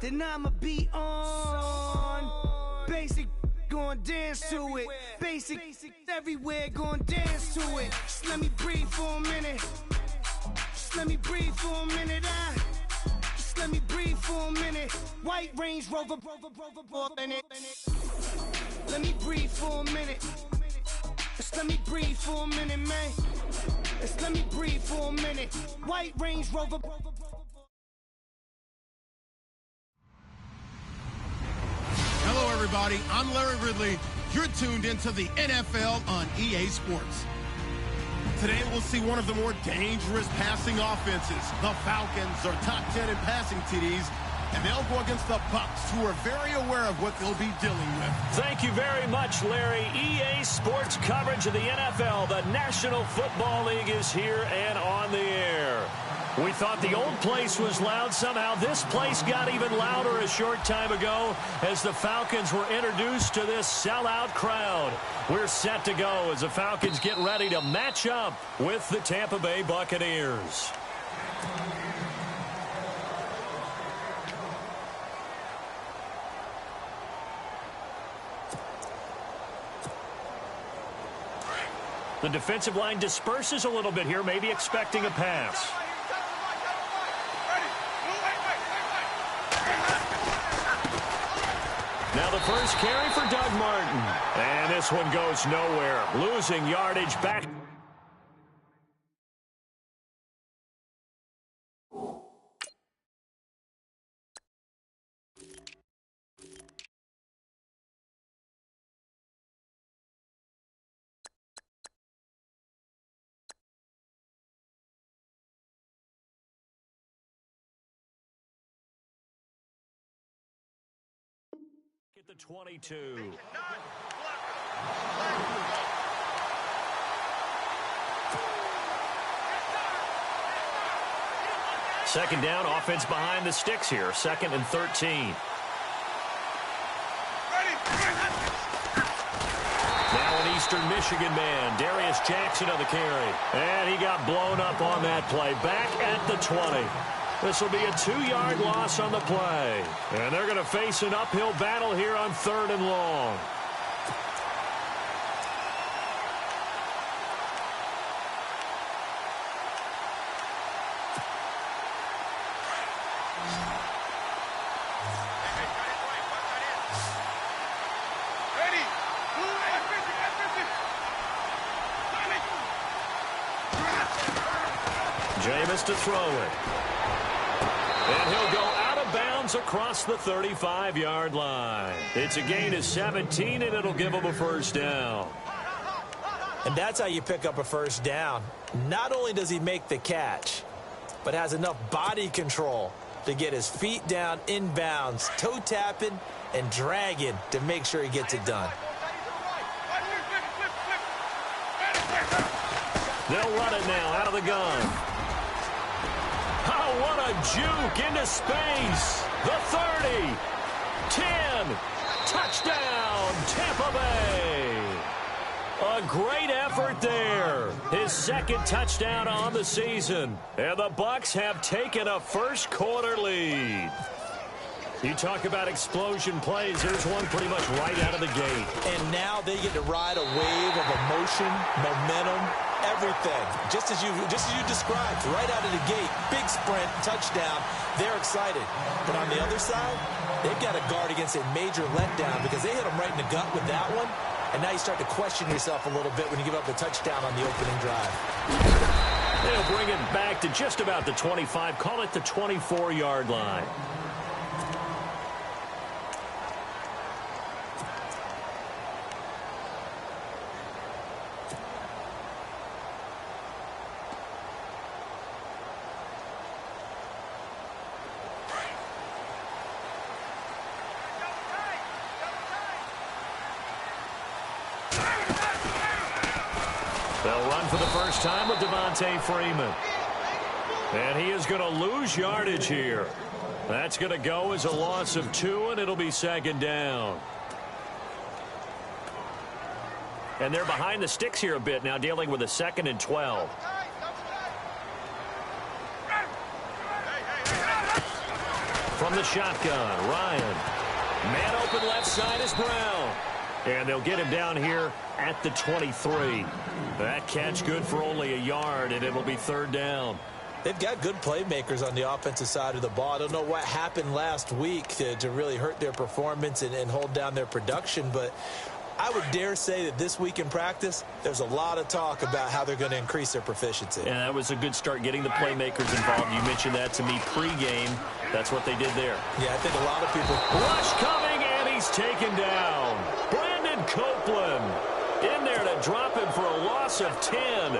then I'ma be on. Basic, gon' dance to it. Basic, everywhere, gon' dance to it. Just let me breathe for a minute. Just let me breathe for a minute. Just let me breathe for a minute. White Range Rover, in it. Let me breathe for a minute. Just let me breathe for a minute, man. Just let me breathe for a minute. White Range Rover. Hello, everybody. I'm Larry Ridley. You're tuned into the NFL on EA Sports. Today, we'll see one of the more dangerous passing offenses. The Falcons are top 10 in passing TDs, and they'll go against the Bucs, who are very aware of what they'll be dealing with. Thank you very much, Larry. EA Sports coverage of the NFL. The National Football League is here and on the air. We thought the old place was loud. Somehow this place got even louder a short time ago as the Falcons were introduced to this sellout crowd. We're set to go as the Falcons get ready to match up with the Tampa Bay Buccaneers. The defensive line disperses a little bit here, maybe expecting a pass. Now the first carry for Doug Martin. And this one goes nowhere. Losing yardage back. At the 22. Second down, offense behind the sticks here. 2nd and 13. Now an Eastern Michigan man, Darius Jackson on the carry. And he got blown up on that play. Back at the 20. This will be a 2-yard loss on the play. And they're going to face an uphill battle here on 3rd and long. Jameis to throw it. And he'll go out of bounds across the 35-yard line. It's a gain of 17, and it'll give him a first down. And that's how you pick up a first down. Not only does he make the catch, but has enough body control to get his feet down inbounds, toe tapping and dragging to make sure he gets it done. They'll run it now out of the gun. Oh, what a juke into space. The 30, 10, touchdown, Tampa Bay. A great effort there. His 2nd touchdown on the season. And the Bucs have taken a first-quarter lead. You talk about explosion plays. There's one pretty much right out of the gate. And now they get to ride a wave of emotion, momentum, everything. Just as you described, right out of the gate, big sprint, touchdown. They're excited. But on the other side, they've got to guard against a major letdown because they hit them right in the gut with that one. And now you start to question yourself a little bit when you give up a touchdown on the opening drive. They'll bring it back to just about the 25. Call it the 24-yard line. They'll run for the first time with Devontae Freeman. And he is going to lose yardage here. That's going to go as a loss of 2, and it'll be 2nd down. And they're behind the sticks here a bit now, dealing with a 2nd and 12. from the shotgun. Ryan. Man open left side is Brown. And they'll get him down here at the 23. That catch good for only a yard, and it'll be third down. They've got good playmakers on the offensive side of the ball. I don't know what happened last week to really hurt their performance and hold down their production, but I would dare say that this week in practice, there's a lot of talk about how they're going to increase their proficiency. And that was a good start, getting the playmakers involved. You mentioned that to me pregame. That's what they did there. Yeah, I think a lot of people... Rush coming, and he's taken down. Brandon Copeland in there to drop him for a loss of 10.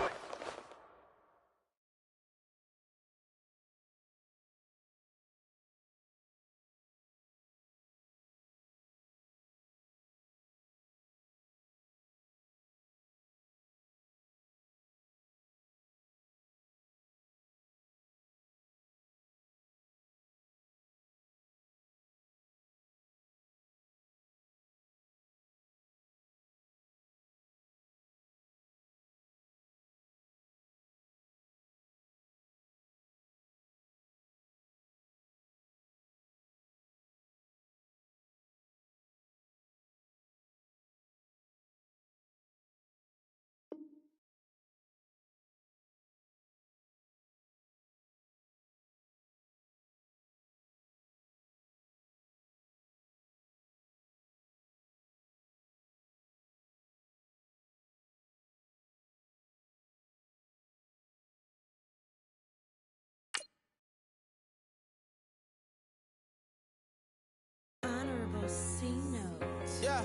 Yeah,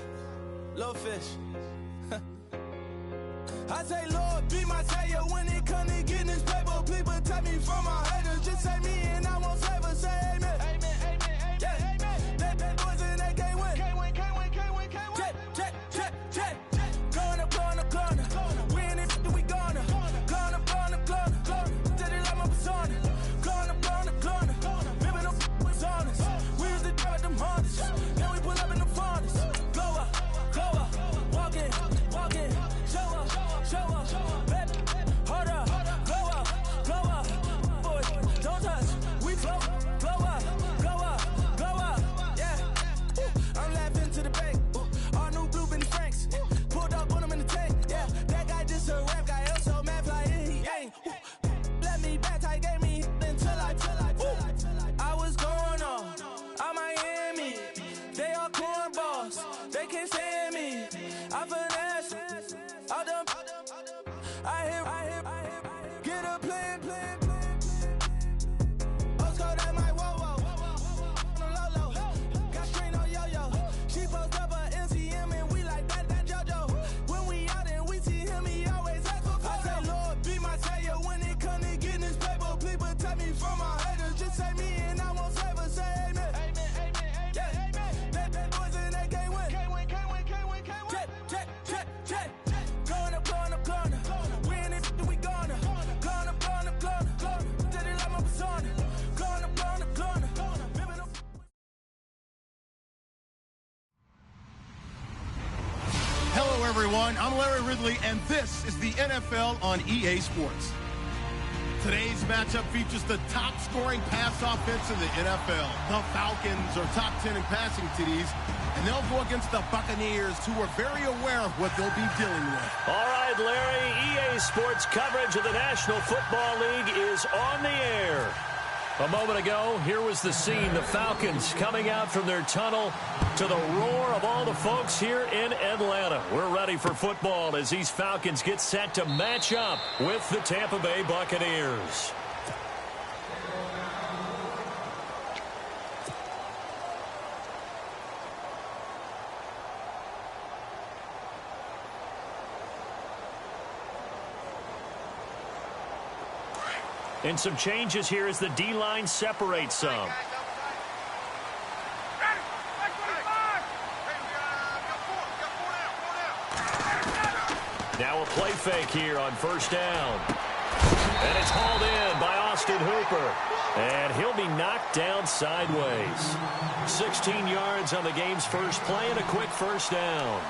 little fish. I say, Lord, be my savior when it comes to getting this paper. Please protect me from my haters. Just say me and I won't save. Say amen. Amen, amen, amen. Yeah, amen. That boys and they can't win. Can't win, can't win, can't win, can't win. Jet. Going up. We in it, we gonna. Going up. Did it like my persona. Going up. Living up was honest. We used to drive them hardest. Now we pull up in the farthest. Go up. Walk in. Show up. Baby, hold up. Go up. Boy, don't touch. We flow up. Yeah. I'm laughing to the bank. All new blue Benny Franks. Pulled up on him in the tank. Yeah, that guy just a rap guy. I'm so mad fly in, he ain't. Let me back, tight gave me until I was going on. I'm Miami. They all cornballs. They can't stand me. I finesse. All them. I hit. Get a plan. Osco, that might whoa. No low. Got screen on yo-yo. She post up a MCM and we like that JoJo. When we out and we see him, he always ask for photo. I say, Lord, be my savior when it come to getting this paper. Please protect me from my haters. Just say me and I won't save her. Say amen. Amen. Yeah, amen. That boys and they can't win. Can't win. Jet. Going up. We in it, we gonna. Going up. Did it like my persona. Going up. Living up. Hello, everyone. I'm Larry Ridley, and this is the NFL on EA Sports. Today's matchup features the top-scoring pass offense in the NFL. The Falcons are top 10 in passing TDs, and they'll go against the Buccaneers, who are very aware of what they'll be dealing with. All right, Larry, EA Sports coverage of the National Football League is on the air. A moment ago, here was the scene. The Falcons coming out from their tunnel to the roar of all the folks here in Atlanta. We're ready for football as these Falcons get set to match up with the Tampa Bay Buccaneers. And some changes here as the D-line separates some. Now a play fake here on first down. And it's hauled in by Austin Hooper. And he'll be knocked down sideways. 16 yards on the game's first play and a quick first down.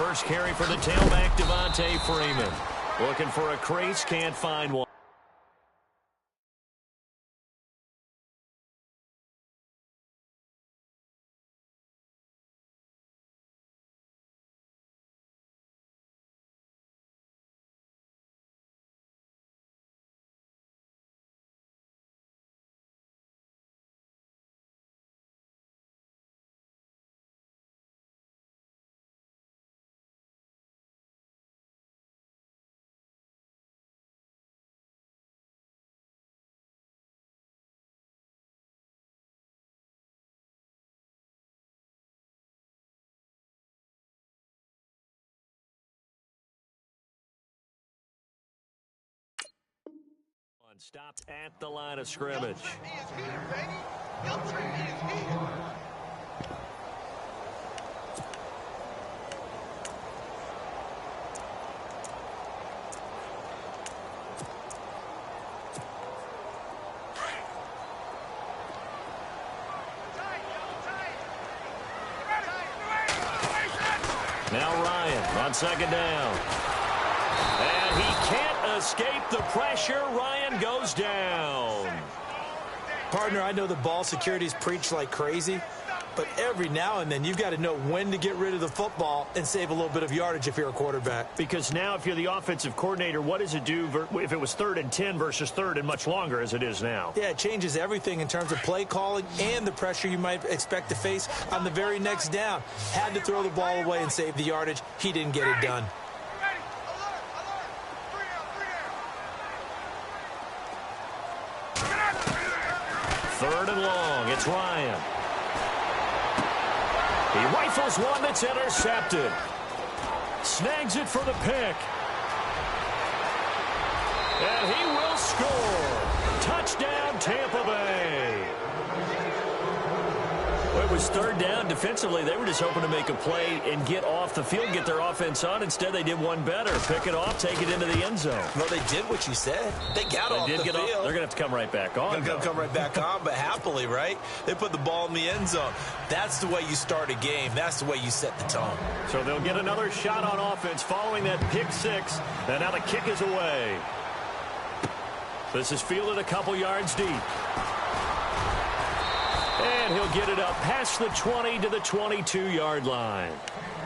first carry for the tailback, Devontae Freeman. Looking for a crease, can't find one. Stopped at the line of scrimmage. Now Ryan on second down. And he can't escape the pressure. Ryan goes down. Partner, I know the ball security's preached like crazy, but every now and then you've got to know when to get rid of the football and save a little bit of yardage if you're a quarterback. Because now if you're the offensive coordinator, what does it do if it was 3rd and 10 versus 3rd and much longer as it is now? Yeah, it changes everything in terms of play calling and the pressure you might expect to face on the very next down. Had to throw the ball away and save the yardage. He didn't get it done. Third and long. It's Ryan. He rifles one that's intercepted. Snags it for the pick. And he will score. Touchdown, Tampa Bay. Well, it was 3rd down. Defensively, they were just hoping to make a play and get off the field, get their offense on. Instead, they did one better. Pick it off, take it into the end zone. Well, they did what you said. They got off the field. They're going to have to come right back on. They're going to come right back on, but happily, right? They put the ball in the end zone. That's the way you start a game. That's the way you set the tone. So they'll get another shot on offense following that pick six. And now the kick is away. This is fielded a couple yards deep. And he'll get it up past the 20 to the 22-yard line.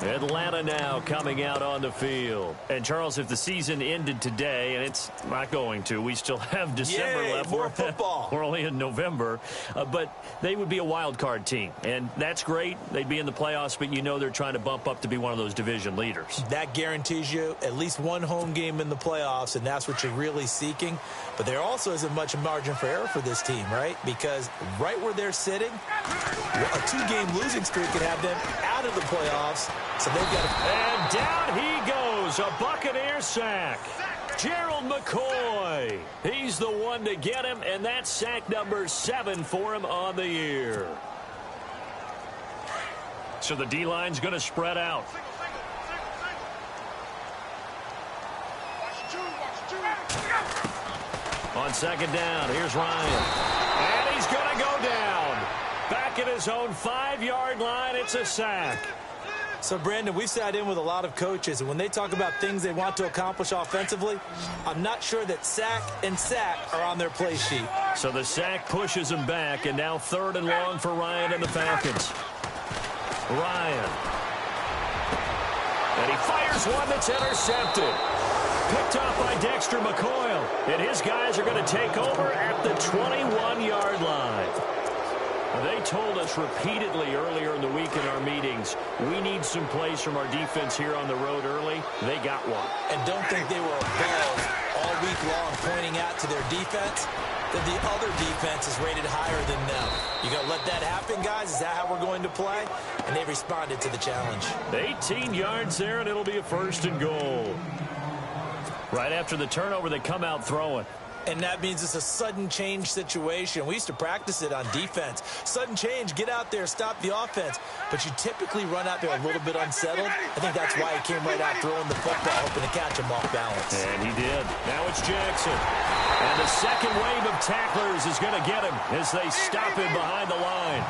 Atlanta now coming out on the field. And, Charles, if the season ended today, and it's not going to, we still have December left. More football. We're only in November. But they would be a wild card team. And that's great. They'd be in the playoffs, but you know they're trying to bump up to be one of those division leaders. That guarantees you at least one home game in the playoffs, and that's what you're really seeking. But there also isn't much margin for error for this team, right? Because right where they're sitting, a 2-game losing streak could have them out of the playoffs. So they've got to... And down he goes, a Buccaneer sack. Gerald McCoy. He's the one to get him, and that's sack number 7 for him on the year. So the D-line's going to spread out. On second down, here's Ryan. And he's going to go down. Back at his own 5-yard line, it's a sack. So, Brandon, we've sat in with a lot of coaches, and when they talk about things they want to accomplish offensively, I'm not sure that sack and sack are on their play sheet. So the sack pushes him back, and now 3rd and long for Ryan and the Falcons. Ryan. And he fires one that's intercepted. Picked off by Dexter McCoy. And his guys are going to take over at the 21-yard line. They told us repeatedly earlier in the week in our meetings, we need some plays from our defense here on the road early. They got one. And don't think they were above all week long pointing out to their defense that the other defense is rated higher than them. You going to let that happen, guys? Is that how we're going to play? And they responded to the challenge. 18 yards there, and it'll be a 1st and goal. Right after the turnover, they come out throwing. And that means it's a sudden change situation. We used to practice it on defense. Sudden change, get out there, stop the offense. But you typically run out there a little bit unsettled. I think that's why he came right out throwing the football, hoping to catch him off balance. And he did. Now it's Jackson. And the second wave of tacklers is going to get him as they stop him behind the line.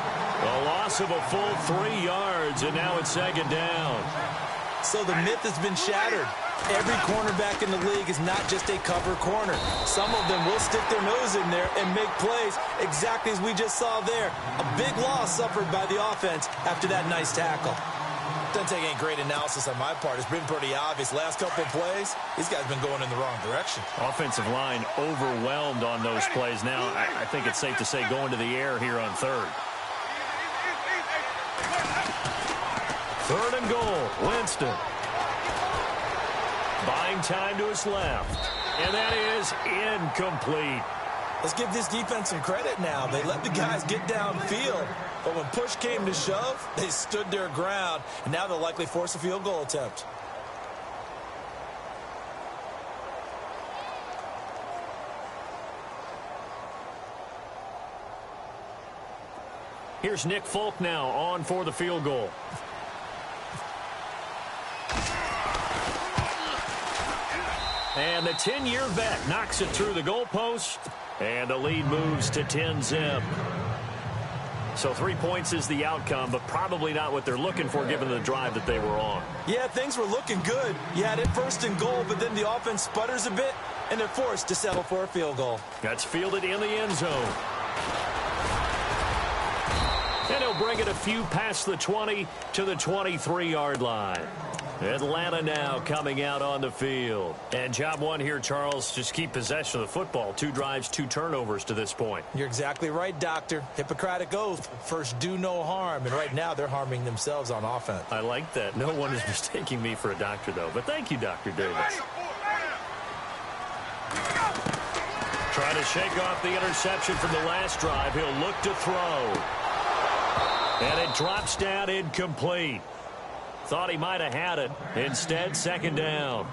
A loss of a full 3 yards, and now it's 2nd down. So the myth has been shattered. Every cornerback in the league is not just a cover corner. Some of them will stick their nose in there and make plays exactly as we just saw there. A big loss suffered by the offense after that nice tackle. Doesn't take any great analysis on my part. It's been pretty obvious. Last couple of plays, these guys have been going in the wrong direction. Offensive line overwhelmed on those plays. Now, I think it's safe to say going to the air here on third. Third and goal, Winston. Buying time to his left. And that is incomplete. Let's give this defense some credit now. They let the guys get downfield. But when push came to shove, they stood their ground. And now they'll likely force a field goal attempt. Here's Nick Folk now on for the field goal. And the 10-year vet knocks it through the goalpost, and the lead moves to 10-zip. So 3 points is the outcome, but probably not what they're looking for given the drive that they were on. Yeah, things were looking good. You had it first and goal, but then the offense sputters a bit, and they're forced to settle for a field goal. That's fielded in the end zone. And he'll bring it a few past the 20 to the 23-yard line. Atlanta now coming out on the field. And job one here, Charles, just keep possession of the football. 2 drives, 2 turnovers to this point. You're exactly right, Doctor. Hippocratic oath. First, do no harm. And right now, they're harming themselves on offense. I like that. No one is mistaking me for a doctor, though. But thank you, Dr. Davis. Trying to shake off the interception from the last drive. He'll look to throw. And it drops down incomplete. Thought he might have had it. Instead, second down.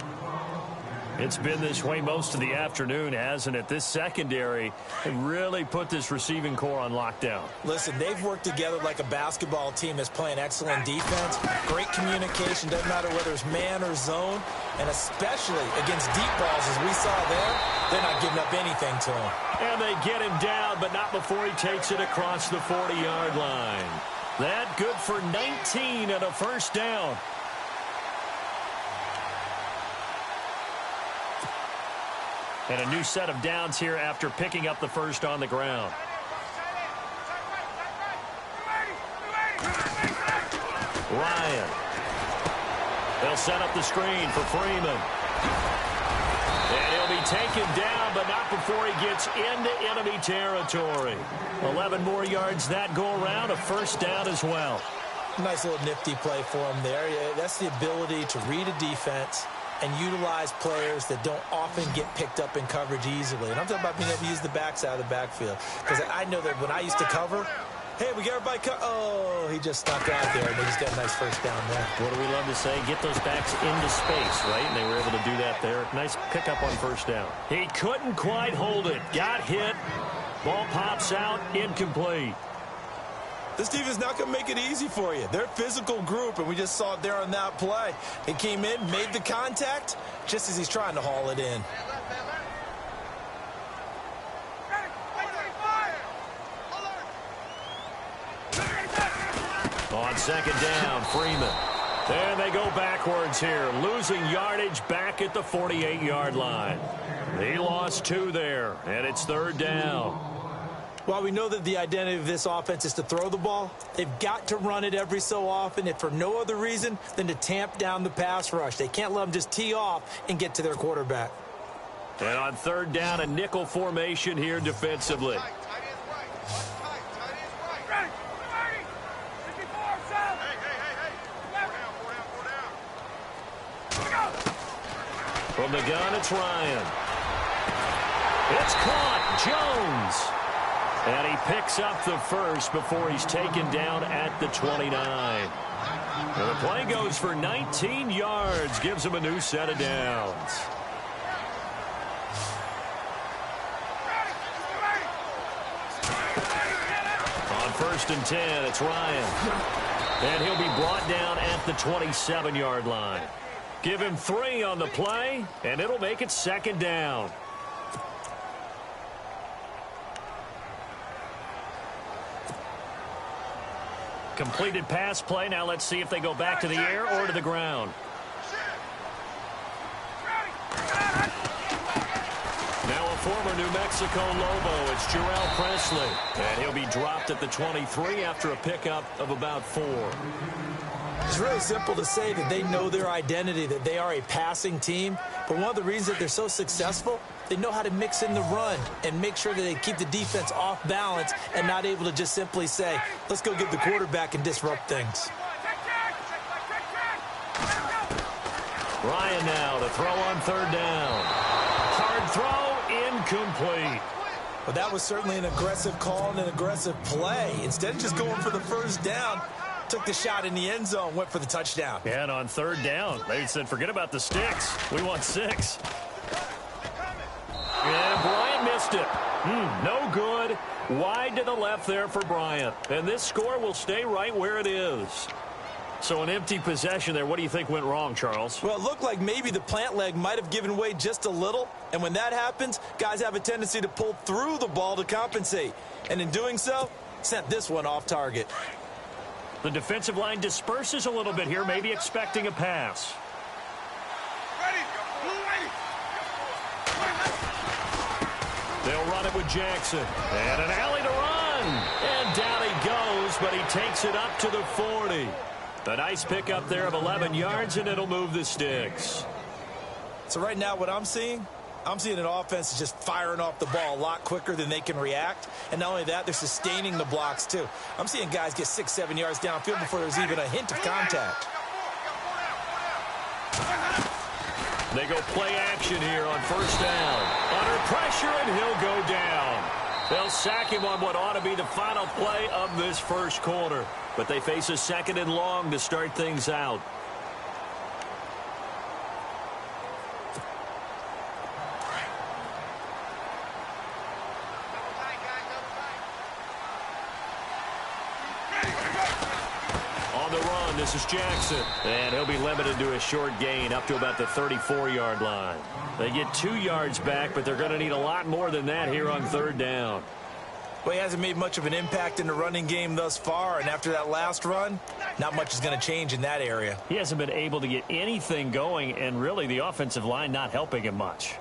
It's been this way most of the afternoon, hasn't it? This secondary really put this receiving core on lockdown. Listen, they've worked together like a basketball team that's playing excellent defense. Great communication. Doesn't matter whether it's man or zone. And especially against deep balls, as we saw there, they're not giving up anything to him. And they get him down, but not before he takes it across the 40-yard line. That good for 19 and a first down. And a new set of downs here after picking up the first on the ground. Ryan. They'll set up the screen for Freeman. And he'll be taken down, but not before he gets into enemy territory. 11 more yards that go around, a first down as well. Nice little nifty play for him there. Yeah, that's the ability to read a defense and utilize players that don't often get picked up in coverage easily. And I'm talking about being able to use the backside of the backfield. Because I know that when I used to cover, hey, we get everybody oh, he just stuck out there, and they just got a nice first down there. What do we love to say? Get those backs into space, right? And they were able to do that there. Nice pickup on first down. He couldn't quite hold it. Got hit. Ball pops out. Incomplete. This team is not going to make it easy for you. They're a physical group, and we just saw it there on that play. He came in, made the contact, just as he's trying to haul it in. On second down, Freeman. And they go backwards here, losing yardage back at the 48-yard line. He lost 2 there, and it's third down. While we know that the identity of this offense is to throw the ball, they've got to run it every so often, if for no other reason than to tamp down the pass rush. They can't let them just tee off and get to their quarterback. And on third down, a nickel formation here defensively. From the gun, it's Ryan. It's caught. Jones. And he picks up the first before he's taken down at the 29. And the play goes for 19 yards. Gives him a new set of downs. On first and 10, it's Ryan. And he'll be brought down at the 27-yard line. Give him 3 on the play, and it'll make it second down. Completed pass play. Now let's see if they go back to the air or to the ground. former New Mexico Lobo. It's Jarrell Presley. And he'll be dropped at the 23 after a pickup of about 4. It's really simple to say that they know their identity, that they are a passing team. But one of the reasons that they're so successful, they know how to mix in the run and make sure that they keep the defense off balance and not able to just simply say, let's go get the quarterback and disrupt things. Ryan now to throw on 3rd down. Hard throw, incomplete. But that was certainly an aggressive call and an aggressive play. Instead of just going for the 1st down, took the shot in the end zone, went for the touchdown. Yeah, and on 3rd down, they said, forget about the sticks. We want 6. And Bryant missed it. No good. Wide to the left there for Bryant. And this score will stay right where it is. So an empty possession there. What do you think went wrong, Charles? Well, it looked like maybe the plant leg might have given way just a little. And when that happens, guys have a tendency to pull through the ball to compensate. And in doing so, sent this one off target. The defensive line disperses a little bit here, maybe expecting a pass. They'll run it with Jackson. And an alley to run. And down he goes, but he takes it up to the 40. A nice pickup there of 11 yards, and it'll move the sticks. So right now what I'm seeing an offense that's just firing off the ball a lot quicker than they can react. And not only that, they're sustaining the blocks too. I'm seeing guys get 6-7 yards downfield before there's even a hint of contact. They go play action here on 1st down. Under pressure, and he'll go down. They'll sack him on what ought to be the final play of this 1st quarter. But they face a 2nd and long to start things out. On the run, this is Jackson. And he'll be limited to a short gain up to about the 34-yard line. They get 2 yards back, but they're going to need a lot more than that here on 3rd down. Well, he hasn't made much of an impact in the running game thus far, and after that last run, not much is going to change in that area. He hasn't been able to get anything going, and really the offensive line not helping him much.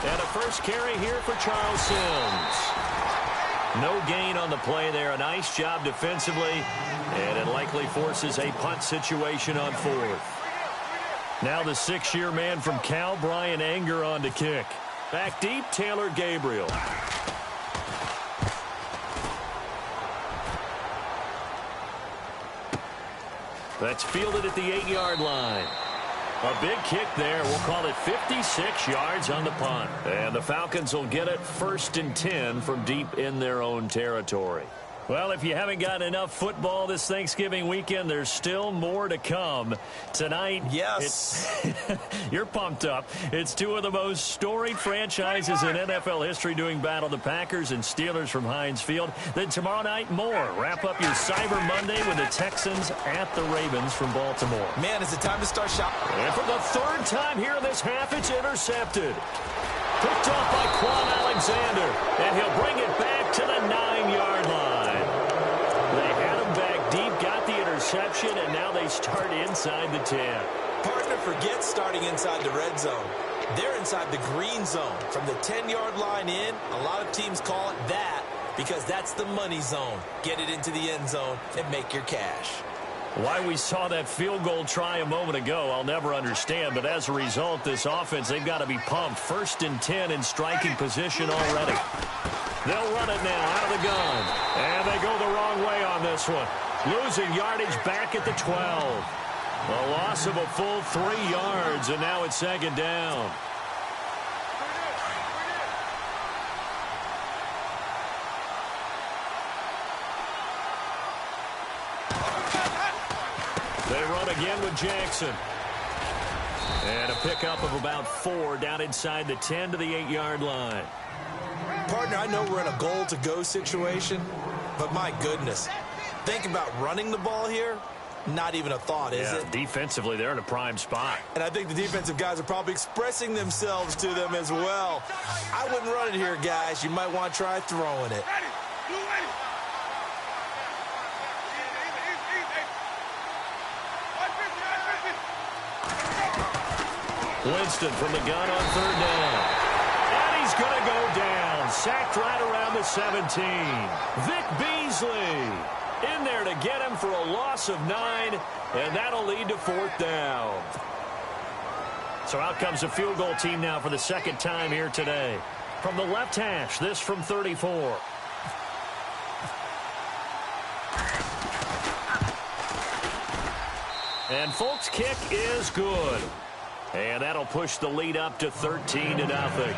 And a first carry here for Charles Sims. No gain on the play there. A nice job defensively. And it likely forces a punt situation on 4th. Now the 6-year man from Cal, Brian Anger, on to kick. Back deep, Taylor Gabriel. That's fielded at the 8-yard line. A big kick there. We'll call it 56 yards on the punt. And the Falcons will get it 1st and 10 from deep in their own territory. Well, if you haven't gotten enough football this Thanksgiving weekend, there's still more to come. Tonight, yes, you're pumped up. It's 2 of the most storied franchises in NFL history doing battle, the Packers and Steelers from Heinz Field. Then tomorrow night, more. Wrap up your Cyber Monday with the Texans at the Ravens from Baltimore. Man, is it time to start shopping. And for the 3rd time here in this half, it's intercepted. Picked off by Quan Alexander, and he'll bring it back to the 9-yard line. They had him back deep, got the interception, and now they start inside the 10. Partner, forget starting inside the red zone. They're inside the green zone. From the 10-yard line in, a lot of teams call it that because that's the money zone. Get it into the end zone and make your cash. Why we saw that field goal try a moment ago, I'll never understand. But as a result, this offense, they've got to be pumped. 1st and 10 in striking position already. They'll run it now out of the gun. And they go the wrong way on this one. Losing yardage back at the 12. A loss of a full 3 yards, and now it's 2nd down. They run again with Jackson. And a pickup of about 4 down inside the 10 to the 8-yard line. Partner, I know we're in a goal-to-go situation, but my goodness, think about running the ball here. Not even a thought, is it? Defensively, they're in a prime spot. And I think the defensive guys are probably expressing themselves to them as well. I wouldn't run it here, guys. You might want to try throwing it. Winston from the gun on third down. And he's going to go down. Sacked right around the 17. Vic Beasley in there to get him for a loss of 9, and that'll lead to fourth down. So out comes a field goal team now for the second time here today. From the left hash, this from 34. And Folk's kick is good. And that'll push the lead up to 13-0.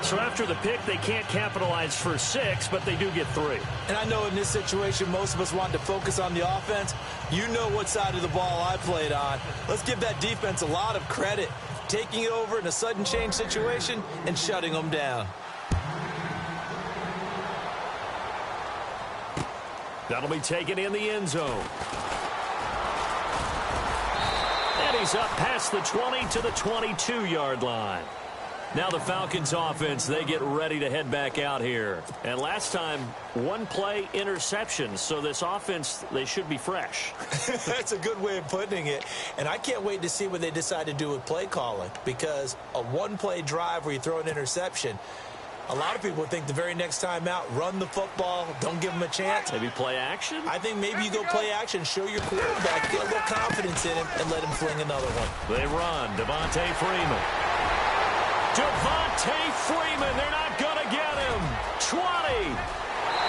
So after the pick, they can't capitalize for 6, but they do get 3. And I know in this situation, most of us want to focus on the offense. You know what side of the ball I played on. Let's give that defense a lot of credit. Taking it over in a sudden change situation and shutting them down. That'll be taken in the end zone. And he's up past the 20 to the 22-yard line. Now the Falcons offense, they get ready to head back out here. And last time, one play interception. So this offense, they should be fresh. That's a good way of putting it. And I can't wait to see what they decide to do with play calling. Because a one-play drive where you throw an interception, a lot of people think the very next time out, run the football, don't give them a chance. Maybe play action? I think maybe you go play action, show your quarterback, get a little confidence in him, and let him fling another one. They run. Devontae Freeman. Devontae Freeman, they're not going to get him. 20.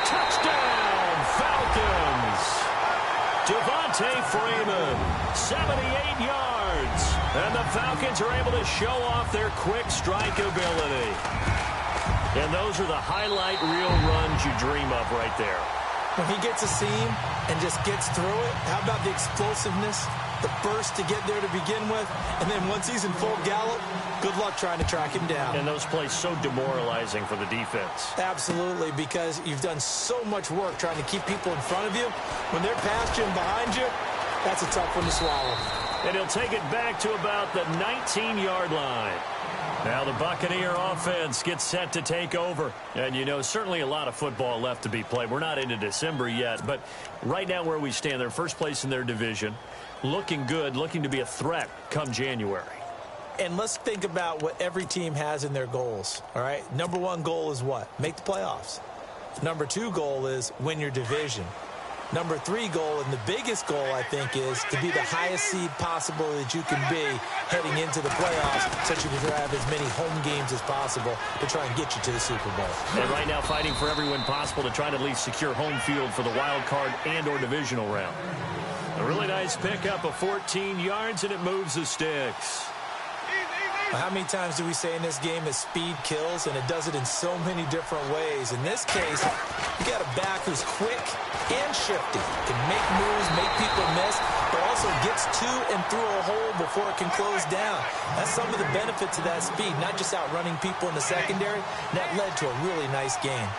Touchdown, Falcons. Devontae Freeman, 78 yards. And the Falcons are able to show off their quick strike ability. And those are the highlight reel runs you dream of right there. When he gets a seam and just gets through it, how about the explosiveness, the burst to get there to begin with, and then once he's in full gallop, good luck trying to track him down. And those plays so demoralizing for the defense. Absolutely, because you've done so much work trying to keep people in front of you. When they're past you and behind you, that's a tough one to swallow. And he'll take it back to about the 19-yard line. Now the Buccaneer offense gets set to take over. And, you know, certainly a lot of football left to be played. We're not into December yet, but right now where we stand, they're first place in their division. Looking good, looking to be a threat come January. And let's think about what every team has in their goals, all right? Number one goal is what? Make the playoffs. Number two goal is win your division. Number three goal, and the biggest goal, I think, is to be the highest seed possible that you can be heading into the playoffs so that you can have as many home games as possible to try and get you to the Super Bowl. And right now fighting for every win possible to try to at least secure home field for the wild card and or divisional round. A really nice pickup of 14 yards, and it moves the sticks. How many times do we say in this game that speed kills, and it does it in so many different ways? In this case, you got a back who's quick and shifty, can make moves, make people miss, but also gets to and through a hole before it can close down. That's some of the benefits of that speed, not just outrunning people in the secondary. That led to a really nice game.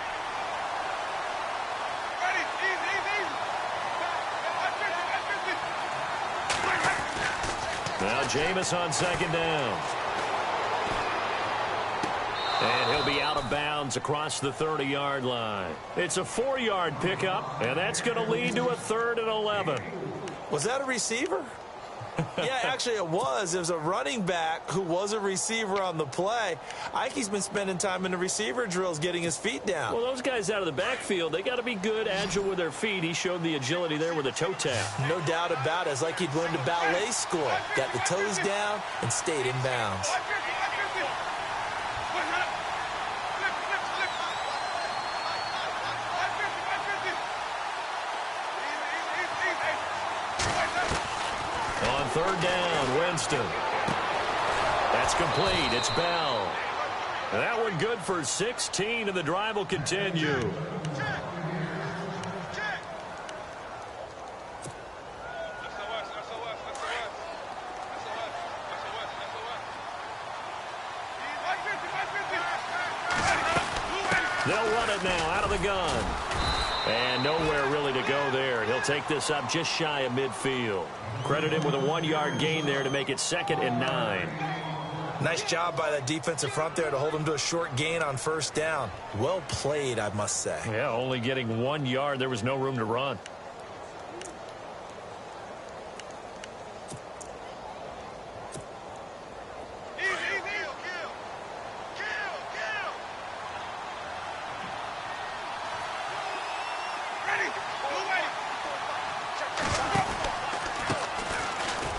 Now Jameis on second down. And he'll be out of bounds across the 30-yard line. It's a 4-yard pickup, and that's going to lead to a 3rd and 11. Was that a receiver? Yeah, actually it was. It was a running back who was a receiver on the play. I think he's been spending time in the receiver drills getting his feet down. Well, those guys out of the backfield, they got to be good, agile with their feet. He showed the agility there with a toe tap. No doubt about it. It's like he'd learned a ballet school. Got the toes down and stayed in bounds. On third down, Winston. That's complete. It's Bell. That one good for 16, and the drive will continue. They'll run it now out of the gun. And nowhere really to go there. He'll They'll take this up just shy of midfield. Credit him with a 1-yard gain there to make it 2nd and 9. Nice job by that defensive front there to hold him to a short gain on 1st down. Well played, I must say. Yeah, only getting 1 yard. There was no room to run.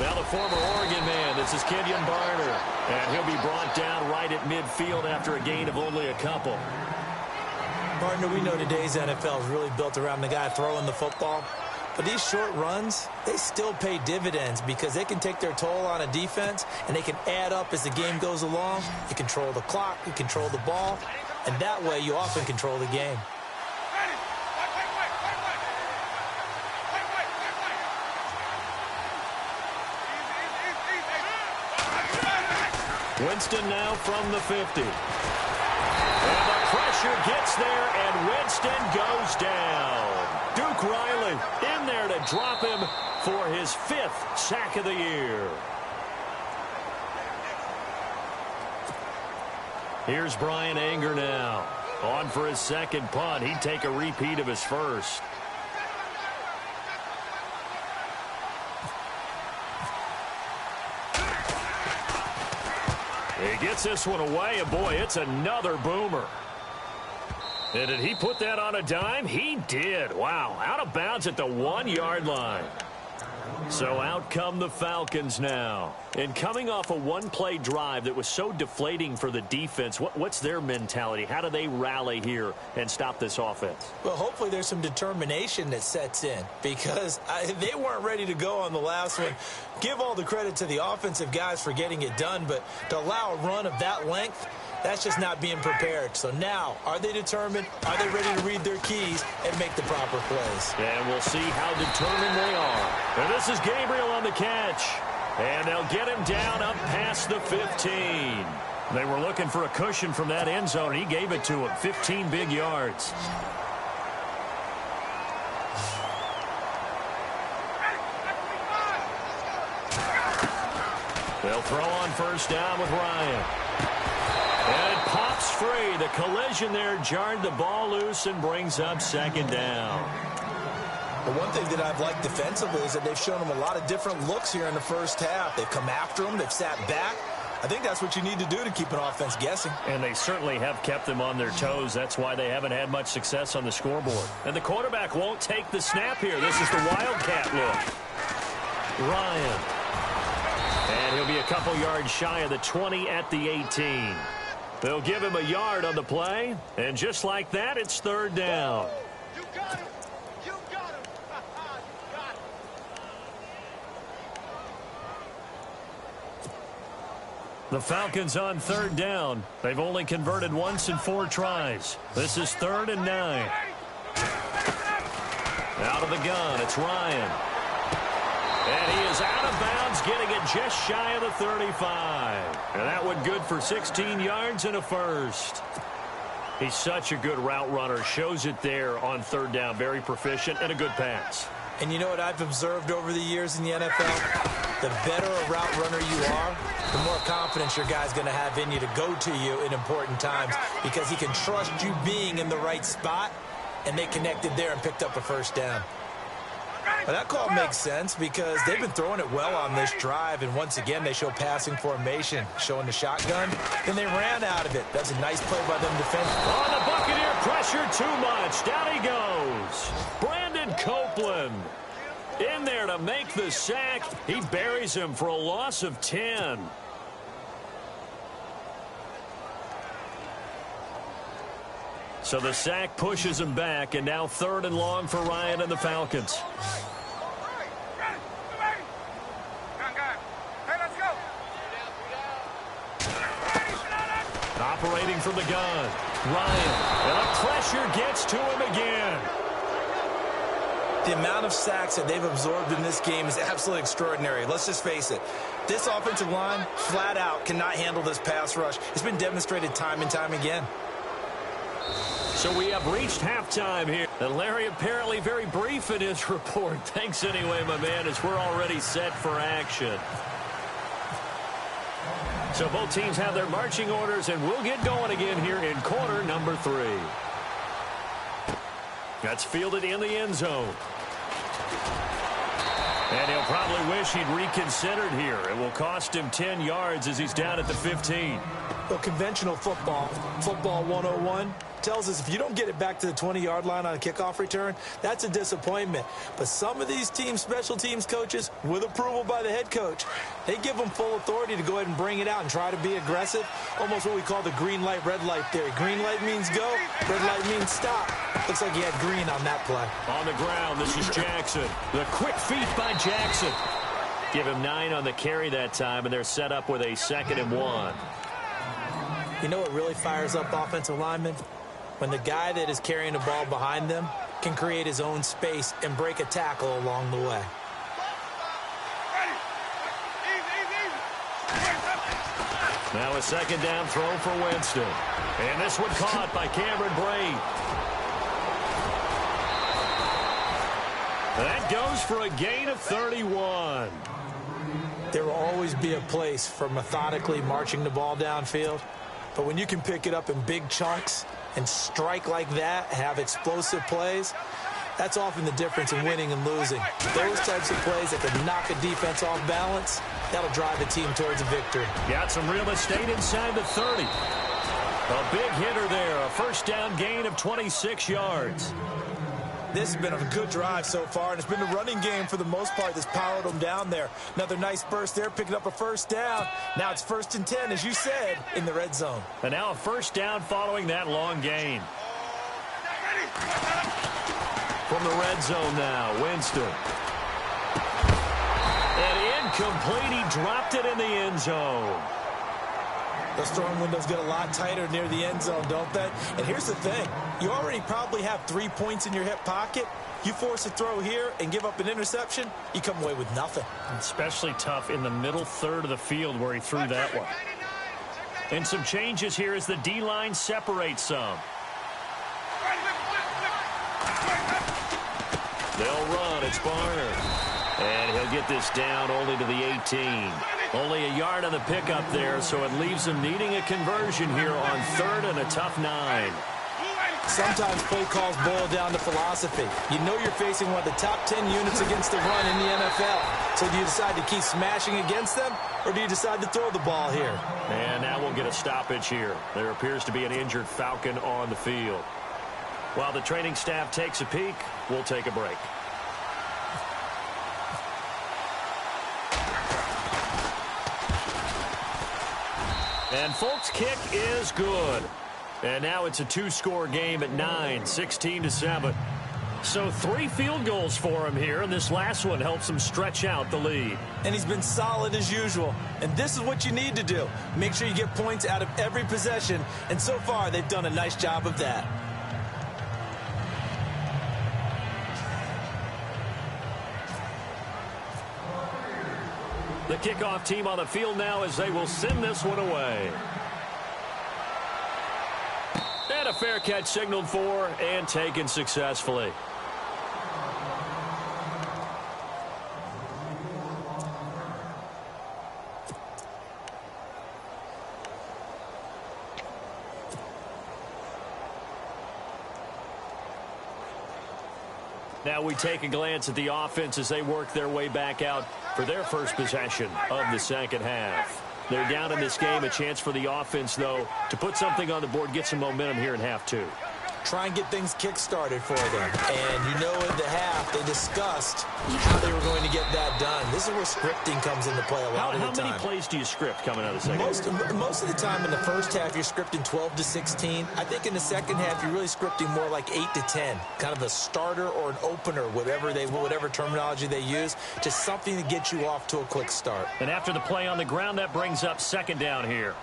Now the former Oregon man, this is Kenyon Barner, and he'll be brought down right at midfield after a gain of only a couple. Partner, we know today's NFL is really built around the guy throwing the football, but these short runs, they still pay dividends because they can take their toll on a defense, and they can add up as the game goes along. You control the clock, you control the ball, and that way you often control the game. Winston now from the 50. And the pressure gets there, and Winston goes down. Duke Riley in there to drop him for his 5th sack of the year. Here's Brian Anger now. On for his 2nd punt. He'd take a repeat of his 1st. He gets this one away, and boy, it's another boomer. And did he put that on a dime? He did. Wow, out of bounds at the 1-yard line. So out come the Falcons now. And coming off a 1-play drive that was so deflating for the defense, what's their mentality? How do they rally here and stop this offense? Well, hopefully there's some determination that sets in because they weren't ready to go on the last one. Give all the credit to the offensive guys for getting it done, but to allow a run of that length, that's just not being prepared. So now, are they determined? Are they ready to read their keys and make the proper plays? And we'll see how determined they are. And this is Gabriel on the catch. And they'll get him down up past the 15. They were looking for a cushion from that end zone. He gave it to him. 15 big yards. They'll throw on 1st down with Ryan. And it pops free. The collision there jarred the ball loose and brings up 2nd down. The one thing that I've liked defensively is that they've shown them a lot of different looks here in the 1st half. They've come after them. They've sat back. I think that's what you need to do to keep an offense guessing. And they certainly have kept them on their toes. That's why they haven't had much success on the scoreboard. And the quarterback won't take the snap here. This is the Wildcat look. Ryan. And he'll be a couple yards shy of the 20 at the 18. They'll give him a yard on the play. And just like that, it's 3rd down. You got him. You got him. You got him. The Falcons on 3rd down. They've only converted once in 4 tries. This is 3rd and 9. Out of the gun, it's Ryan. And he is out of bounds, getting it just shy of the 35. And that one good for 16 yards and a 1st. He's such a good route runner. Shows it there on 3rd down. Very proficient and a good pass. And you know what I've observed over the years in the NFL? The better a route runner you are, the more confidence your guy's going to have in you to go to you in important times because he can trust you being in the right spot, and they connected there and picked up a 1st down. Well, that call makes sense because they've been throwing it well on this drive, and once again they show passing formation, showing the shotgun. Then they ran out of it. That's a nice play by them defensively. On the Buccaneer, pressure too much. Down he goes. Brandon Copeland in there to make the sack. He buries him for a loss of 10. So the sack pushes him back, and now 3rd and long for Ryan and the Falcons. Operating from the gun, Ryan, and the pressure gets to him again. The amount of sacks that they've absorbed in this game is absolutely extraordinary. Let's just face it. This offensive line, flat out, cannot handle this pass rush. It's been demonstrated time and time again. So we have reached halftime here. And Larry apparently very brief in his report. Thanks anyway, my man, as we're already set for action. So both teams have their marching orders, and we'll get going again here in quarter number 3. That's fielded in the end zone. And he'll probably wish he'd reconsidered here. It will cost him 10 yards as he's down at the 15. Well, conventional football 101, tells us if you don't get it back to the 20-yard line on a kickoff return, that's a disappointment. But some of these teams, special teams coaches, with approval by the head coach, they give them full authority to go ahead and bring it out and try to be aggressive. Almost what we call the green light, red light theory. Green light means go, red light means stop. Looks like he had green on that play. On the ground, this is Jackson. The quick feet by Jackson. Give him 9 on the carry that time, and they're set up with a 2nd and 1. You know what really fires up offensive linemen? When the guy that is carrying the ball behind them can create his own space and break a tackle along the way. Now a 2nd down throw for Winston. And this one caught by Cameron Brate. That goes for a gain of 31. There will always be a place for methodically marching the ball downfield. But when you can pick it up in big chunks and strike like that, have explosive plays, that's often the difference in winning and losing. Those types of plays that can knock a defense off balance, that'll drive the team towards a victory. Got some real estate inside the 30. A big hitter there, a 1st down gain of 26 yards. This has been a good drive so far, and it's been the running game for the most part that's powered them down there. Another nice burst there, picking up a 1st down. Now it's 1st and 10, as you said, in the red zone. And now a 1st down following that long gain. From the red zone now, Winston. And incomplete, he dropped it in the end zone. Those throwing windows get a lot tighter near the end zone, don't they? And here's the thing. You already probably have 3 points in your hip pocket. You force a throw here and give up an interception, you come away with nothing. Especially tough in the middle third of the field where he threw that one. And some changes here as the D-line separates some. They'll run. It's Barner. And he'll get this down only to the 18. Only a yard on the pickup there, so it leaves them needing a conversion here on 3rd and a tough 9. Sometimes play calls boil down to philosophy. You know you're facing one of the top 10 units against the run in the NFL. So do you decide to keep smashing against them, or do you decide to throw the ball here? And now we'll get a stoppage here. There appears to be an injured Falcon on the field. While the training staff takes a peek, we'll take a break. And folks, kick is good. And now it's a 2-score game at 9, 16-7. So 3 field goals for him here, and this last one helps him stretch out the lead. And he's been solid as usual. And this is what you need to do. Make sure you get points out of every possession. And so far, they've done a nice job of that. The kickoff team on the field now as they will send this one away. And a fair catch signaled for and taken successfully. Now we take a glance at the offense as they work their way back out for their first possession of the 2nd half. They're down in this game. A chance for the offense, though, to put something on the board, get some momentum here in half 2. Try and get things kick-started for them. And you know in the half, they discussed how they were going to get that done. This is where scripting comes into play a lot of the time. How many plays do you script coming out of the second half? Most of the time in the first half, you're scripting 12 to 16. I think in the second half, you're really scripting more like 8 to 10. Kind of a starter or an opener, whatever terminology they use. Just something to get you off to a quick start. And after the play on the ground, that brings up 2nd down here.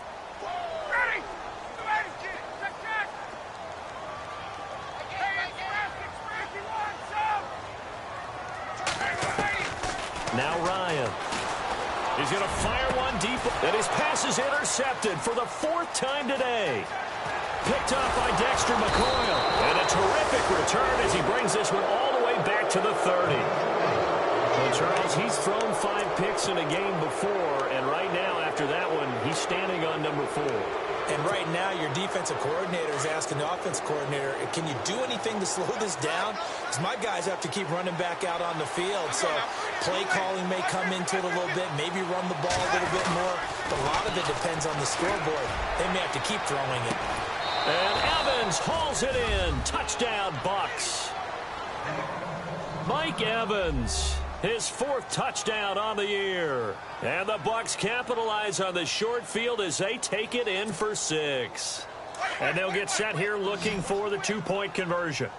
Now Ryan. He's going to fire one deep. And his pass is intercepted for the 4th time today. Picked off by Dexter McCoyle. And a terrific return as he brings this one all the way back to the 30. Well, Charles, he's thrown 5 picks in a game before, and right now, after that one, he's standing on number 4. And right now, your defensive coordinator is asking the offense coordinator, can you do anything to slow this down? Because my guys have to keep running back out on the field. So play calling may come into it a little bit, maybe run the ball a little bit more. But a lot of it depends on the scoreboard. They may have to keep throwing it. And Evans hauls it in. Touchdown, Bucs. Mike Evans, his 4th touchdown on the year. And the Bucs capitalize on the short field as they take it in for 6. And they'll get set here looking for the 2-point conversion.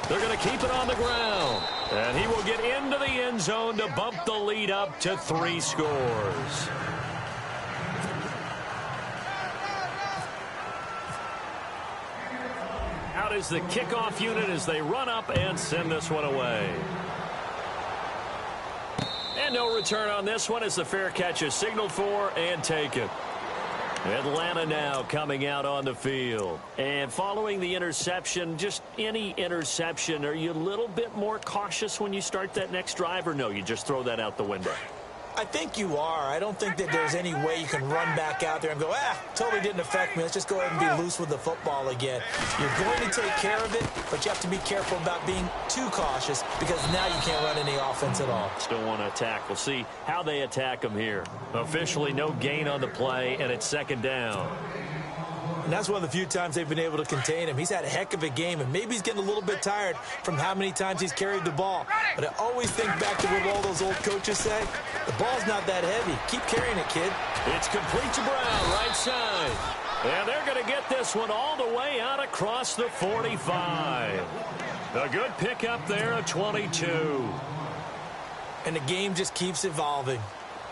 They're going to keep it on the ground. And he will get into the end zone to bump the lead up to 3 scores. Out is the kickoff unit as they run up and send this one away. And no return on this one as the fair catch is signaled for and taken. Atlanta now coming out on the field. And following the interception, just any interception, are you a little bit more cautious when you start that next drive, or no, you just throw that out the window? I think you are. I don't think that there's any way you can run back out there and go, totally didn't affect me. Let's just go ahead and be loose with the football again. You're going to take care of it, but you have to be careful about being too cautious because now you can't run any offense at all. Still want to attack. We'll see how they attack him here. Officially no gain on the play, and it's 2nd down. And that's one of the few times they've been able to contain him. He's had a heck of a game, and maybe he's getting a little bit tired from how many times he's carried the ball. But I always think back to what all those old coaches say. The ball's not that heavy. Keep carrying it, kid. It's complete to Brown, right side. And they're going to get this one all the way out across the 45. A good pickup there at 22. And the game just keeps evolving.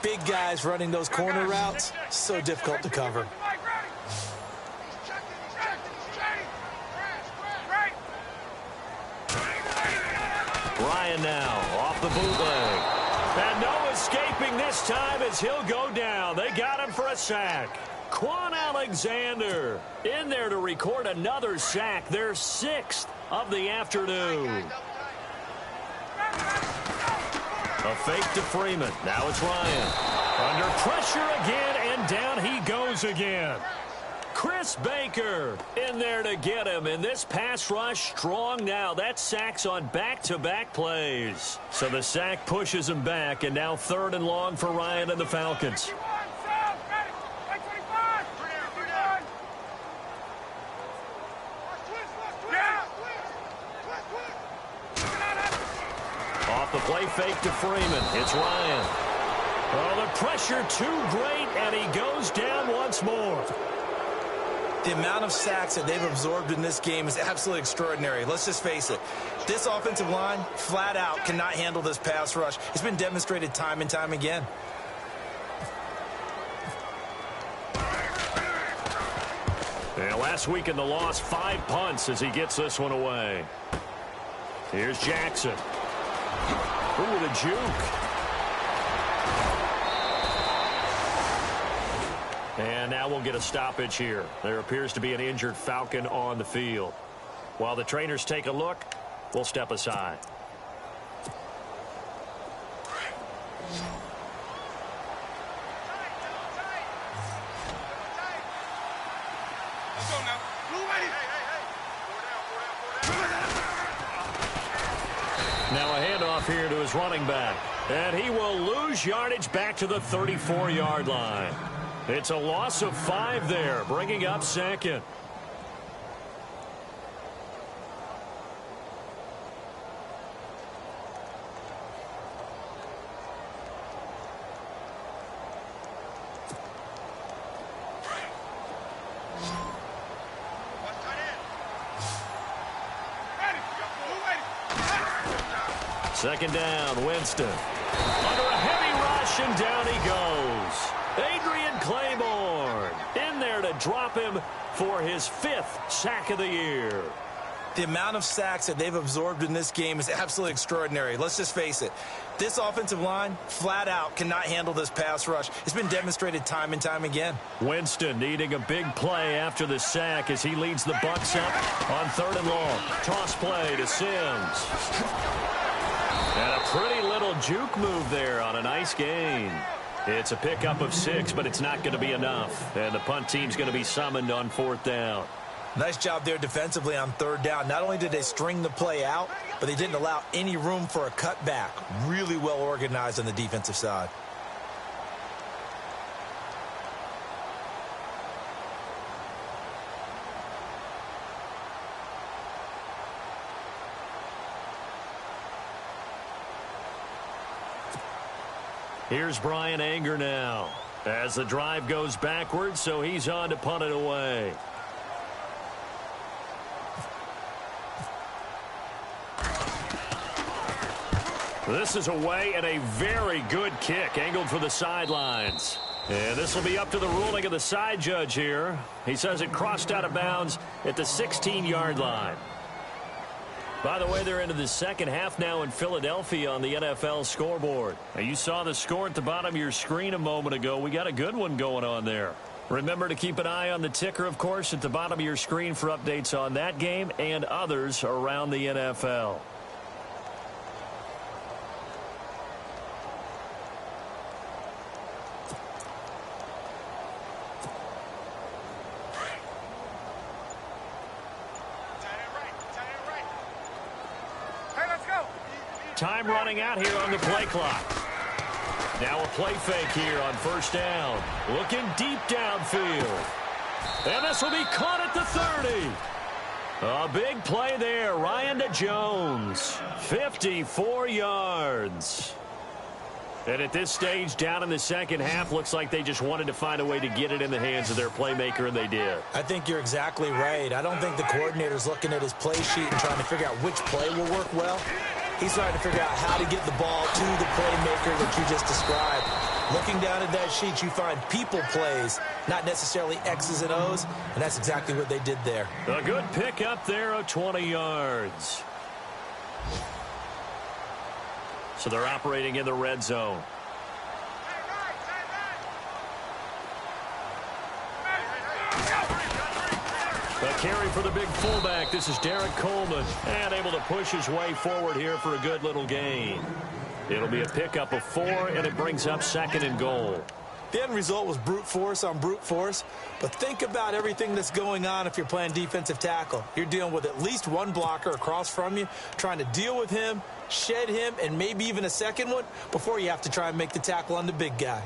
Big guys running those corner routes, so difficult to cover. Ryan now off the bootleg. And no escaping this time as he'll go down. They got him for a sack. Quan Alexander in there to record another sack. Their 6th of the afternoon. A fake to Freeman. Now it's Ryan. Under pressure again, and down he goes again. Chris Baker in there to get him, and this pass rush strong now. That sack's on back-to-back plays. So the sack pushes him back, and now 3rd and long for Ryan and the Falcons. Off the play fake to Freeman. It's Ryan. Oh, the pressure too great, and he goes down once more. The amount of sacks that they've absorbed in this game is absolutely extraordinary. Let's just face it. This offensive line, flat out, cannot handle this pass rush. It's been demonstrated time and time again. And last week in the loss, 5 punts as he gets this one away. Here's Jackson. Ooh, the juke. And now we'll get a stoppage here. There appears to be an injured Falcon on the field. While the trainers take a look, we'll step aside. Now a handoff here to his running back. And he will lose yardage back to the 34-yard line. It's a loss of 5 there, bringing up 2nd. Second down, Winston. Under a heavy rush, and down he goes. Adrian Claiborne in there to drop him for his 5th sack of the year. The amount of sacks that they've absorbed in this game is absolutely extraordinary. Let's just face it. This offensive line, flat out, cannot handle this pass rush. It's been demonstrated time and time again. Winston needing a big play after the sack as he leads the Bucs up on 3rd and long. Toss play to Sims. And a pretty little juke move there on a nice gain. It's a pickup of 6, but it's not going to be enough. And the punt team's going to be summoned on 4th down. Nice job there defensively on 3rd down. Not only did they string the play out, but they didn't allow any room for a cutback. Really well organized on the defensive side. Here's Brian Anger now as the drive goes backwards, so he's on to punt it away. This is away and a very good kick angled for the sidelines. And this will be up to the ruling of the side judge here. He says it crossed out of bounds at the 16-yard line. By the way, they're into the second half now in Philadelphia on the NFL scoreboard. Now, you saw the score at the bottom of your screen a moment ago. We got a good one going on there. Remember to keep an eye on the ticker, of course, at the bottom of your screen for updates on that game and others around the NFL. Time running out here on the play clock. Now a play fake here on 1st down. Looking deep downfield. And this will be caught at the 30. A big play there. Ryan to Jones. 54 yards. And at this stage, down in the second half, looks like they just wanted to find a way to get it in the hands of their playmaker, and they did. I think you're exactly right. I don't think the coordinator's looking at his play sheet and trying to figure out which play will work well. He's trying to figure out how to get the ball to the playmaker that you just described. Looking down at that sheet, you find people plays, not necessarily X's and O's, and that's exactly what they did there. A good pick up there of 20 yards. So they're operating in the red zone. A carry for the big fullback. This is Derek Coleman. And able to push his way forward here for a good little gain. It'll be a pickup of 4, and it brings up 2nd and goal. The end result was brute force on brute force. But think about everything that's going on if you're playing defensive tackle. You're dealing with at least one blocker across from you, trying to deal with him, shed him, and maybe even a second one before you have to try and make the tackle on the big guy.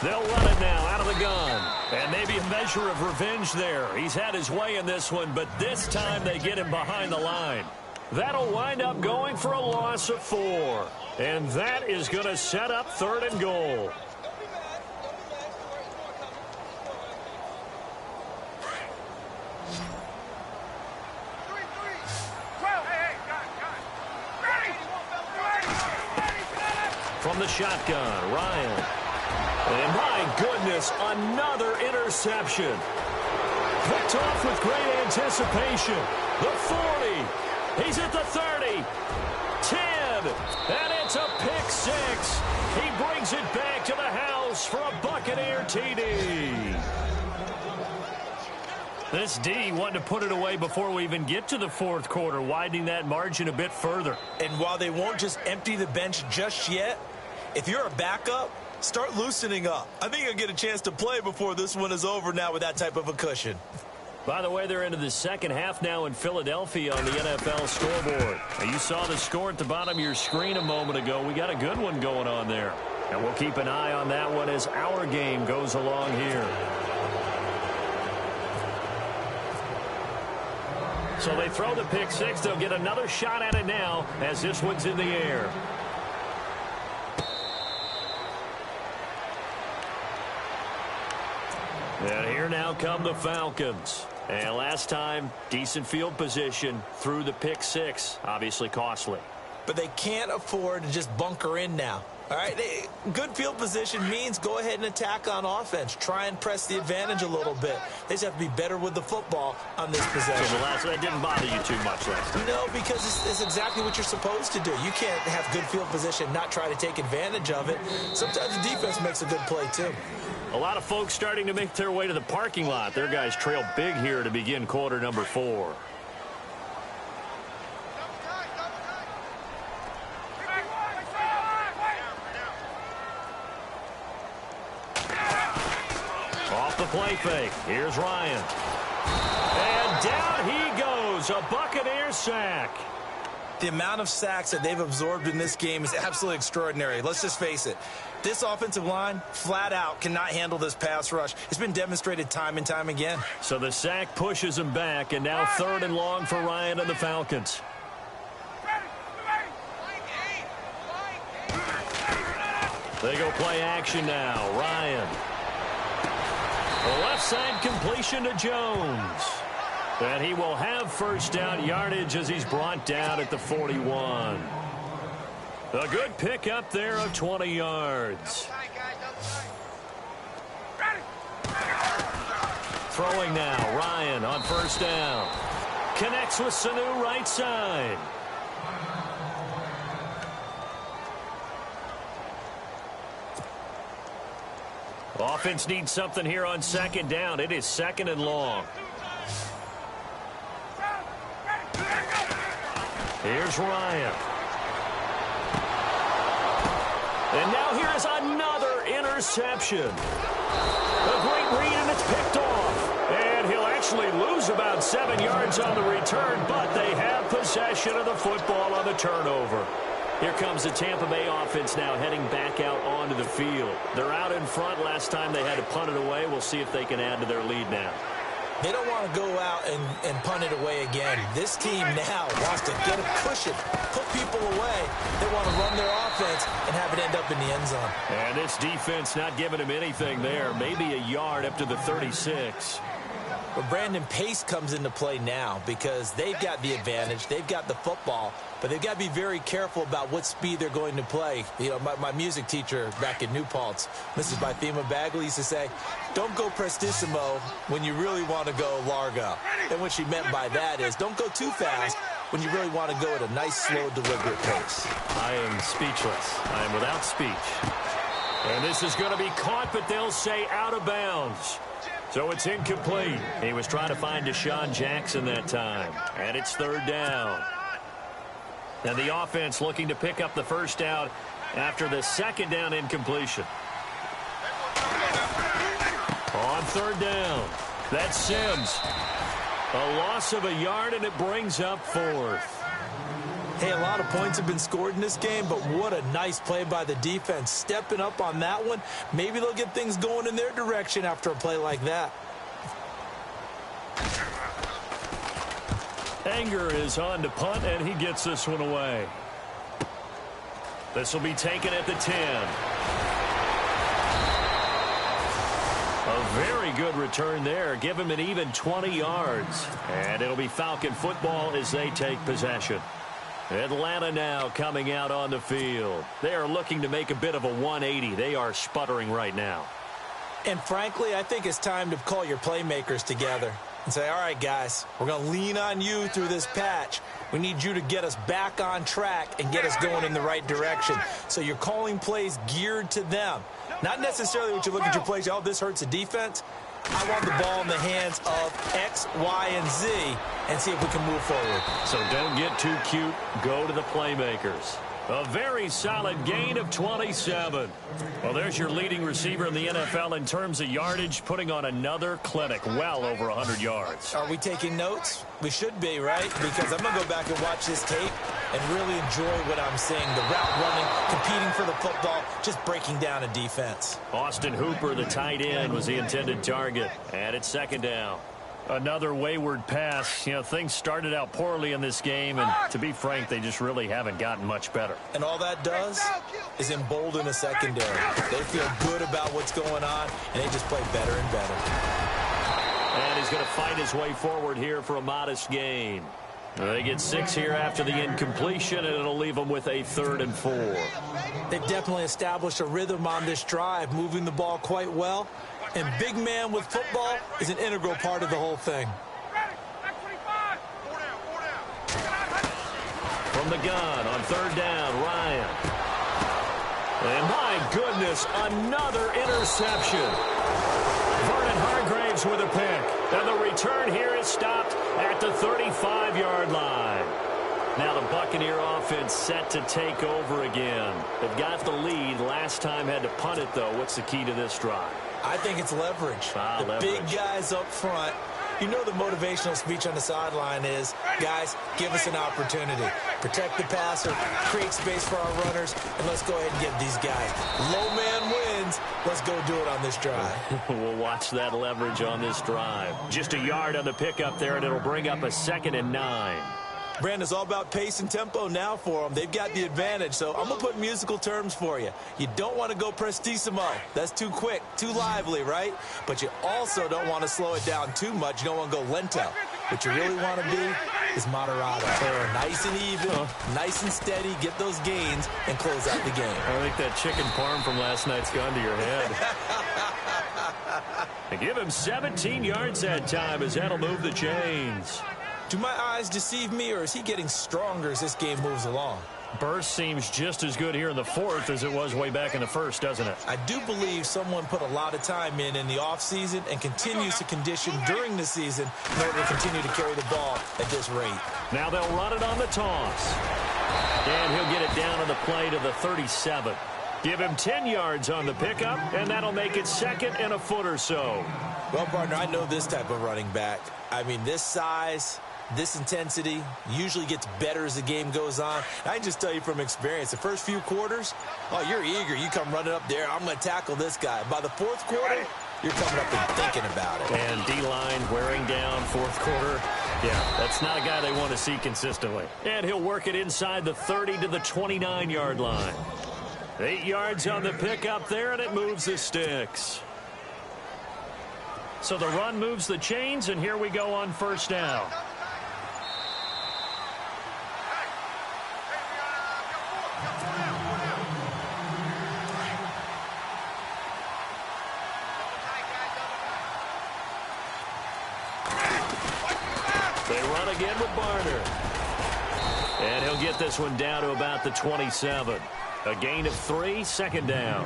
They'll run it now out of the gun. And maybe a measure of revenge there. He's had his way in this one, but this time they get him behind the line. That'll wind up going for a loss of 4. And that is going to set up 3rd and goal. From the shotgun, Ryan. And my goodness, another interception. Picked off with great anticipation. The 40. He's at the 30. 10. And it's a pick 6. He brings it back to the house for a Buccaneer TD. This D wanted to put it away before we even get to the 4th quarter, widening that margin a bit further. And while they won't just empty the bench just yet, if you're a backup, start loosening up. I think you'll get a chance to play before this one is over now with that type of a cushion. By the way, they're into the second half now in Philadelphia on the NFL scoreboard. Now, you saw the score at the bottom of your screen a moment ago. We got a good one going on there. And we'll keep an eye on that one as our game goes along here. So they throw the pick 6. They'll get another shot at it now as this one's in the air. And here now come the Falcons. And last time, decent field position through the pick six. Obviously costly. But they can't afford to just bunker in now. All right, good field position means go ahead and attack on offense. Try and press the advantage a little bit. They just have to be better with the football on this possession. So that didn't bother you too much last time? No, because it's exactly what you're supposed to do. You can't have good field position, not try to take advantage of it. Sometimes the defense makes a good play, too. A lot of folks starting to make their way to the parking lot. Their guys trail big here to begin quarter number 4. Off the play fake. Here's Ryan. And down he goes. A Buccaneer sack. The amount of sacks that they've absorbed in this game is absolutely extraordinary. Let's just face it. This offensive line, flat out, cannot handle this pass rush. It's been demonstrated time and time again. So the sack pushes him back, and now 3rd and long for Ryan and the Falcons. They go play action now. Ryan. The left side completion to Jones. And he will have first down yardage as he's brought down at the 41. A good pickup there of 20 yards. Throwing now. Ryan on first down. Connects with Sanu right side. Offense needs something here on 2nd down. It is 2nd and long. Here's Ryan. And now here is another interception. A great read, and it's picked off. And he'll actually lose about 7 yards on the return, but they have possession of the football on the turnover. Here comes the Tampa Bay offense now heading back out onto the field. They're out in front. Last time they had to punt it away. We'll see if they can add to their lead now. They don't want to go out and punt it away again. This team now wants to get a cushion, put people away. They want to run their offense and have it end up in the end zone. And this defense not giving him anything there. Maybe a yard up to the 36. But Brandon, pace comes into play now because they've got the advantage. They've got the football, but they've got to be very careful about what speed they're going to play. You know, my music teacher back in New Paltz, Mrs. Bythema Bagley, used to say, don't go prestissimo when you really want to go largo. And what she meant by that is don't go too fast when you really want to go at a nice, slow, deliberate pace. I am speechless. I am without speech. And this is going to be caught, but they'll say out of bounds. So it's incomplete. He was trying to find Deshaun Jackson that time. And it's 3rd down. And the offense looking to pick up the first down after the 2nd down incompletion. On 3rd down, that's Sims. A loss of a yard, and it brings up 4th. Hey, a lot of points have been scored in this game, but what a nice play by the defense. Stepping up on that one, maybe they'll get things going in their direction after a play like that. Anger is on to punt, and he gets this one away. This will be taken at the 10. A very good return there. Give him an even 20 yards. And it'll be Falcon football as they take possession. Atlanta now coming out on the field. They are looking to make a bit of a 180. They are sputtering right now. And frankly, I think it's time to call your playmakers together and say, all right, guys, we're going to lean on you through this patch. We need you to get us back on track and get us going in the right direction. So you're calling plays geared to them. Not necessarily what you look at your plays, oh, this hurts the defense. I want the ball in the hands of X, Y, and Z and see if we can move forward. So don't get too cute. Go to the playmakers. A very solid gain of 27. Well, there's your leading receiver in the NFL in terms of yardage, putting on another clinic, well over 100 yards. Are we taking notes? We should be, right? Because I'm going to go back and watch this tape and really enjoy what I'm seeing. The route running, competing for the football, just breaking down a defense. Austin Hooper, the tight end, was the intended target. And it's 2nd down. Another wayward pass. You know, things started out poorly in this game, and to be frank, they just really haven't gotten much better. And all that does is embolden a secondary. They feel good about what's going on, and they just play better and better. And he's going to fight his way forward here for a modest gain. They get 6 here after the incompletion, and it'll leave them with a 3rd and 4. They've definitely established a rhythm on this drive, moving the ball quite well. And big man with football is an integral part of the whole thing. From the gun on 3rd down, Ryan. And my goodness, another interception. Vernon Hargraves with a pick. And the return here is stopped at the 35-yard line. Now the Buccaneer offense set to take over again. They've got the lead. Last time had to punt it, though. What's the key to this drive? I think it's leverage. The big guys up front. You know the motivational speech on the sideline is, guys, give us an opportunity. Protect the passer, create space for our runners, and let's go ahead and get these guys. Low man wins. Let's go do it on this drive. We'll watch that leverage on this drive. Just a yard on the pickup there, and it'll bring up a 2nd and 9. Brandon, it's all about pace and tempo now for them. They've got the advantage, so I'm going to put musical terms for you. You don't want to go prestissimo. That's too quick, too lively, right? But you also don't want to slow it down too much. You don't want to go lento. What you really want to be is moderato. Nice and even, nice and steady, get those gains, and close out the game. I think that chicken parm from last night's gone to your head. They give him 17 yards that time as that'll move the chains. Do my eyes deceive me, or is he getting stronger as this game moves along? Burst seems just as good here in the 4th as it was way back in the 1st, doesn't it? I do believe someone put a lot of time in the offseason and continues to condition during the season in order to continue to carry the ball at this rate. Now they'll run it on the toss. And he'll get it down on the play to the 37. Give him 10 yards on the pickup, and that'll make it 2nd and a foot or so. Well, partner, I know this type of running back. I mean, this size, this intensity usually gets better as the game goes on. I can just tell you from experience, the first few quarters, oh, you're eager. You come running up there, I'm going to tackle this guy. By the 4th quarter, you're coming up and thinking about it. And D-line wearing down 4th quarter. Yeah, that's not a guy they want to see consistently. And he'll work it inside the 30 to the 29-yard line. 8 yards on the pickup there, and it moves the sticks. So the run moves the chains, and here we go on 1st down. They run again with Barner. And he'll get this one down to about the 27. A gain of 3, 2nd down.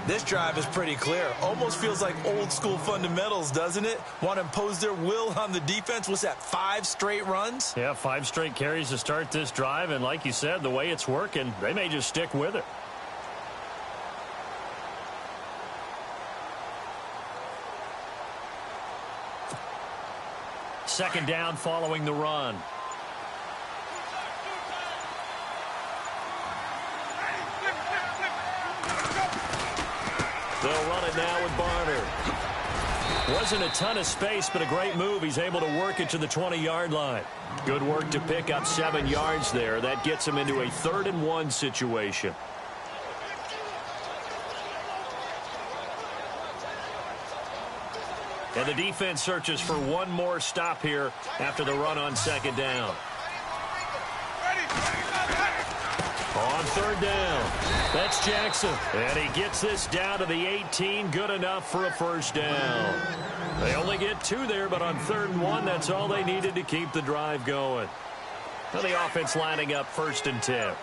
This drive is pretty clear. Almost feels like old school fundamentals, doesn't it? Want to impose their will on the defense. What's that, 5 straight runs? Yeah, 5 straight carries to start this drive. And like you said, the way it's working, they may just stick with it. Second down following the run. They'll run it now with Barner. Wasn't a ton of space, but a great move. He's able to work it to the 20-yard line. Good work to pick up 7 yards there. That gets him into a 3rd and 1 situation. And the defense searches for one more stop here after the run on 2nd down. On 3rd down, that's Jackson. And he gets this down to the 18. Good enough for a 1st down. They only get 2 there, but on 3rd and 1, that's all they needed to keep the drive going. Now the offense lining up 1st and 10.